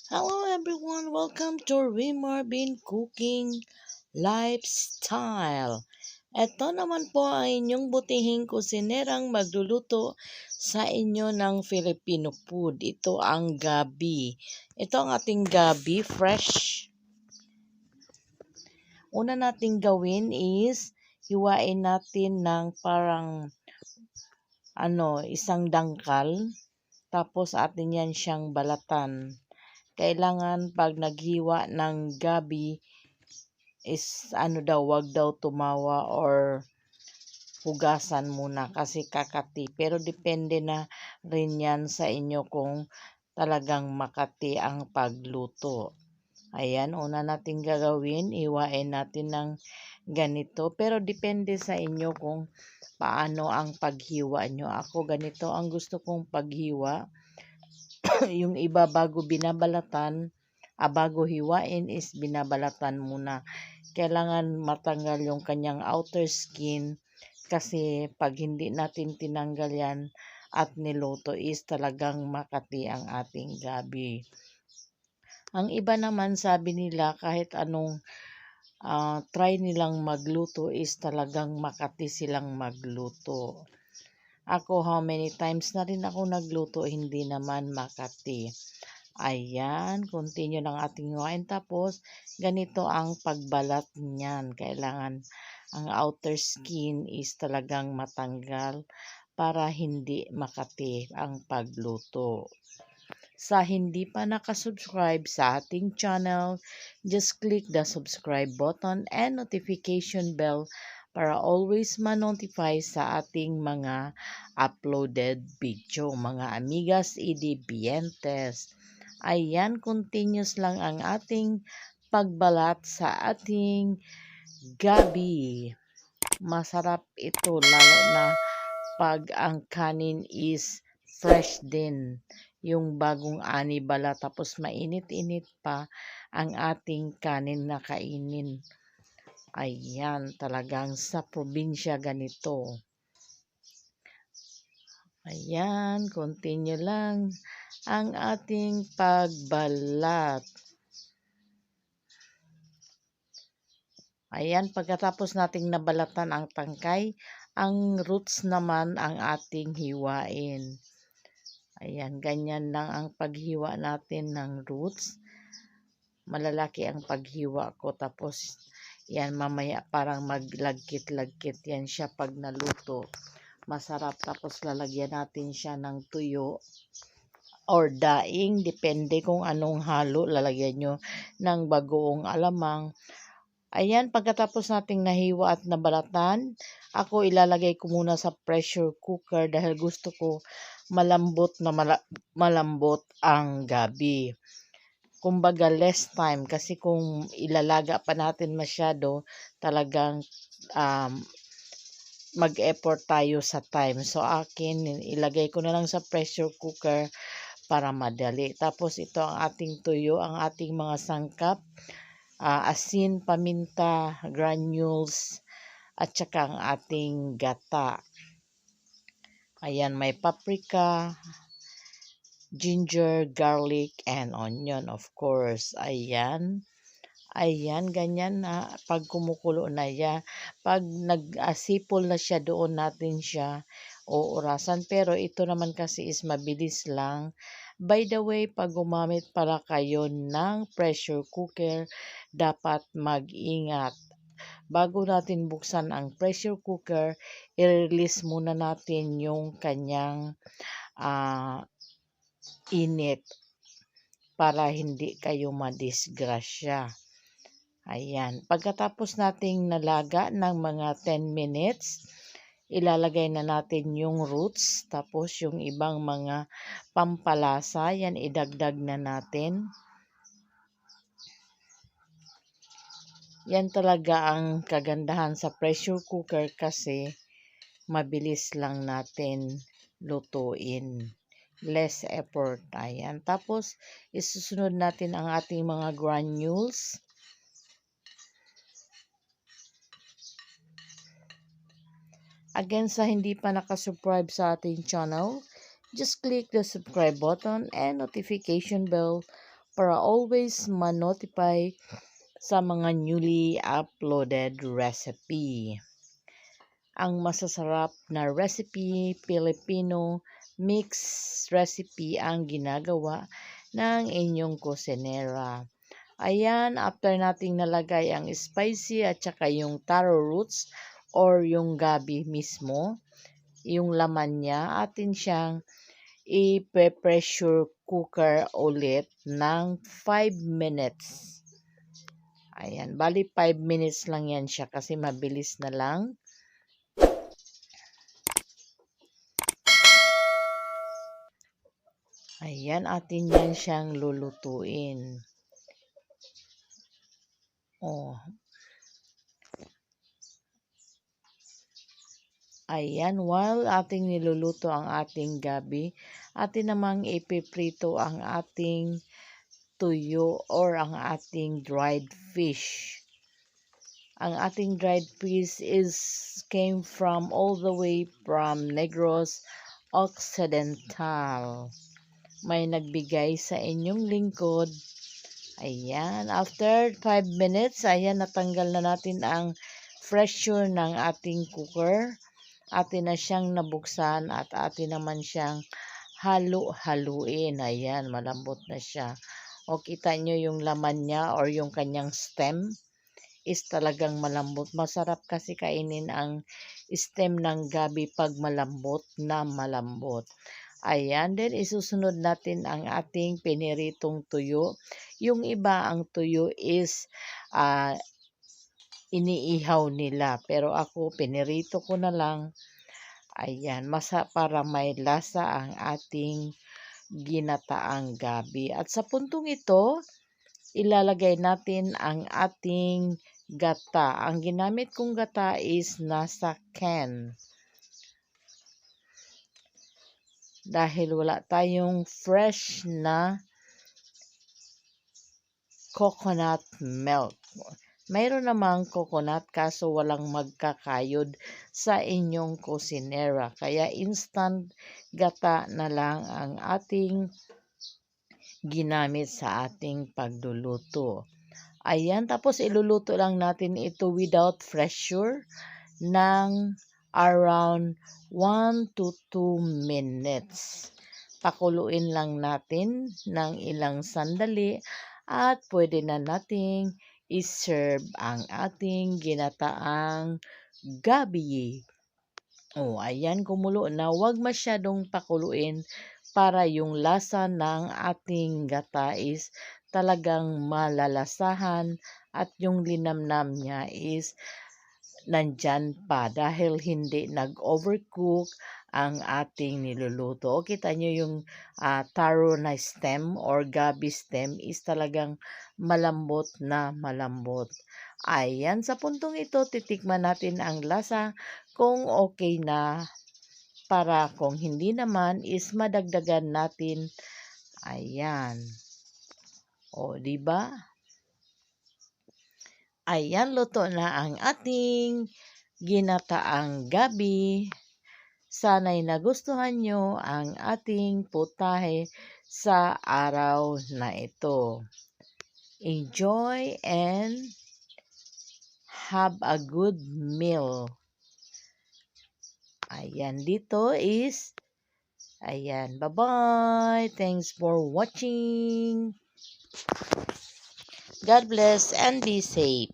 Hello everyone, welcome to Rimar Bean Cooking Lifestyle. Ito naman po ang inyong butihing kusinerang magluluto sa inyo ng Filipino food. Ito ang gabi. Ito ang ating gabi, fresh. Una nating gawin is hiwain natin ng parang isang dangkal. Tapos atin yan siyang balatan. Kailangan pag naghiwa ng gabi is wag daw tumawa or hugasan muna kasi kakati. Pero depende na rin yan sa inyo kung talagang makati ang pagluto. Ayan, una natin gagawin, iwain natin ng ganito. Pero depende sa inyo kung paano ang paghiwa nyo. Ako ganito ang gusto kong paghiwa. Yung iba bago binabalatan, bago hiwain is binabalatan muna. Kailangan matanggal yung kanyang outer skin kasi pag hindi natin tinanggal yan at niluto is talagang makati ang ating gabi. Ang iba naman sabi nila kahit anong try nilang magluto is talagang makati silang magluto. Ako, how many times na rin ako nagluto, hindi naman makati. Ayan, continue ng ating hiwain. Tapos, ganito ang pagbalat niyan. Kailangan ang outer skin is talagang matanggal para hindi makati ang pagluto. Sa hindi pa nakasubscribe sa ating channel, just click the subscribe button and notification bell para always ma-notify sa ating mga uploaded video. Mga amigas idibientes. Ayan, continuous lang ang ating pagbalat sa ating gabi. Masarap ito lalo na pag ang kanin is fresh din. Yung bagong ani bala tapos mainit-init pa ang ating kanin na kainin. Ayan, talagang sa probinsya ganito. Ayan, continue lang ang ating pagbalat. Ayan, pagkatapos nating nabalatan ang tangkay, ang roots naman ang ating hiwain. Ayan, ganyan lang ang paghiwa natin ng roots. Malalaki ang paghiwa ko. Tapos, yan, mamaya parang maglagkit-lagkit yan siya pag naluto. Masarap. Tapos, lalagyan natin siya ng tuyo or daing. Depende kung anong halo. Lalagyan nyo ng bagoong alamang. Ayan, pagkatapos nating nahiwa at nabalatan, ako ilalagay ko muna sa pressure cooker dahil gusto ko malambot na malambot ang gabi. Kumbaga less time kasi kung ilalaga pa natin masyado, talagang mag-effort tayo sa time. So akin, ilagay ko na lang sa pressure cooker para madali. Tapos ito ang ating tuyo, ang ating mga sangkap. Asin, paminta, granules, at saka ang ating gata. Ayan, may paprika, ginger, garlic, and onion, of course. Ayan. Ayan, ganyan na. Pag kumukulo na yan, pag nag-asipol na siya, doon natin siya uurasan. Pero ito naman kasi is mabilis lang. By the way, pag gumamit pala kayo ng pressure cooker, dapat mag-ingat. Bago natin buksan ang pressure cooker, i-release muna natin yung kanyang init para hindi kayo madisgrasya. Ayan. Pagkatapos nating nalaga ng mga 10 minutes, ilalagay na natin yung roots. Tapos yung ibang mga pampalasa, yan idagdag na natin. Yan talaga ang kagandahan sa pressure cooker kasi mabilis lang natin lutuin. Less effort. Ayan. Tapos, isusunod natin ang ating mga granules. Again, sa hindi pa nakasubscribe sa ating channel, just click the subscribe button and notification bell para always ma-notify sa mga newly uploaded recipe. Ang masasarap na recipe, Filipino mix recipe ang ginagawa ng inyong kusinera. Ayan, after nating nalagay ang spicy at saka yung taro roots or yung gabi mismo, yung laman niya, atin siyang i-pressure cooker ulit ng 5 minutes. Ayan, bali 5 minutes lang yan siya kasi mabilis na lang. Ayan, atin yan siyang lulutuin. Oh. Ayan, while ating niluluto ang ating gabi, atin namang ipiprito ang ating tuyo or ang ating dried fish. Ang ating dried fish came from all the way from Negros Occidental. May nagbigay sa inyong lingkod. Ayan, after 5 minutes, ayan, natanggal na natin ang pressure ng ating cooker. Atin na siyang nabuksan at atin naman siyang halu-haluin. Ayan, malambot na siya. O kita nyo yung laman niya or yung kanyang stem is talagang malambot. Masarap kasi kainin ang stem ng gabi pag malambot na malambot. Ayan, then isusunod natin ang ating piniritong tuyo. Yung iba, ang tuyo is iniihaw nila. Pero ako, pinirito ko na lang. Ayan, para may lasa ang ating ginataang gabi. At sa puntong ito, ilalagay natin ang ating gata. Ang ginamit kong gata is nasa can. Dahil wala tayong fresh na coconut milk. Mayroon namang coconut kaso walang magkakayod sa inyong kusinera. Kaya instant gata na lang ang ating ginamit sa ating pagluluto. Ayan, tapos iluluto lang natin ito without pressure ng around 1 to 2 minutes. Pakuluin lang natin ng ilang sandali at pwede na nating iserve ang ating ginataang gabi. Oh, ayan, kumulo na. Huwag masyadong pakuluin para yung lasa ng ating gata is talagang malalasahan at yung linamnam niya is nandyan pa dahil hindi nag-overcook ang ating niluluto. O, kita nyo yung taro na stem or gabi stem is talagang malambot na malambot. Ayan, sa puntong ito, titikman natin ang lasa kung okay na. Para kung hindi naman is madagdagan natin. Ayan. O, di ba? Ayan, luto na ang ating ginataang gabi. Sana'y nagustuhan nyo ang ating putahe sa araw na ito. Enjoy and have a good meal. Ayan, dito is, ayan, bye-bye. Thanks for watching. God bless and be safe.